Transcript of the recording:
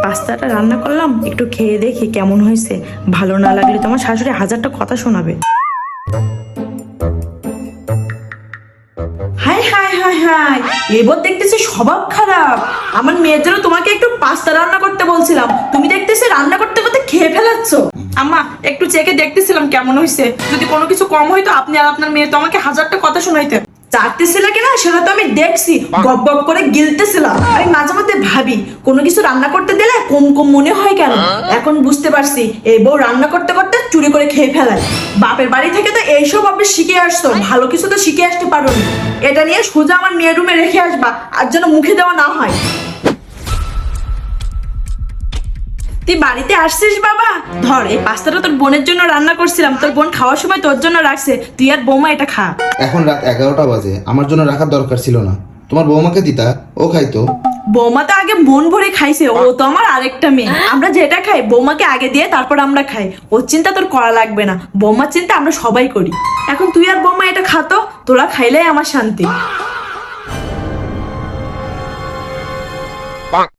পাস্তাটা রান্না করলাম, একটু খেয়ে দেখি কেমন হয়েছে। ভালো না লাগলে তো আমার শাশুড়ি হাজারটা কথা শোনাবে। হাই হাই হাই হাই, এবার দেখতেছি স্বভাব খারাপ। আমার মেয়ের জন্য তোমাকে একটু পাস্তা রান্না করতে বলছিলাম, তুমি দেখতেছি রান্না করতে করতে খেয়ে ফেলাচ্ছ। আম্মা, একটু চেখে দেখতেছিলাম কেমন হয়েছে। যদি কোনো কিছু কম হইতো আপনি আর আপনার মেয়ে তো আমাকে হাজারটা কথা শোনাইতেন। চাটতেছিল কিনা সেটা তো আমি দেখছি, গপ গপ করে গিলতেছিলাম। আমি মাঝে মধ্যে ভাবি কোনো কিছু রান্না করতে দিলে কম কম মনে হয় কেন। এখন বুঝতে পারছি এই বউ রান্না করতে করতে চুরি করে খেয়ে ফেলায়। বাপের বাড়ি থেকে তো এইসব আপনি শিখে আসতো, ভালো কিছু তো শিখে আসতে পারোনি। এটা নিয়ে সোজা আমার মেয়ের রুমে রেখে আসবা, আর যেন মুখে দেওয়া না হয়। তুই বাড়িতে আসছিস বাবা? ধর, এই পাস্তাটা তোর বোনের জন্য রান্না করছিলাম, তোর বোন খাওয়ার সময় তোর জন্য রাখছে, তুই আর বৌমা এটা খা। এখন রাত 11টা বাজে, আমার জন্য রাখার দরকার ছিল না। তোমার বৌমাকে দিতা, ও খাইতো। বৌমা তো আগে মন ভরে খাইছে, ও তো আমার আরেকটা মেয়ে। আমরা যেটা খাই বৌমাকে আগে দিয়ে তারপর আমরা খাই। ওর চিন্তা তোর করা লাগবে না, বৌমার চিন্তা আমরা সবাই করি। এখন তুই আর বৌমা এটা খাতো, তোরা খাইলেই আমার শান্তি।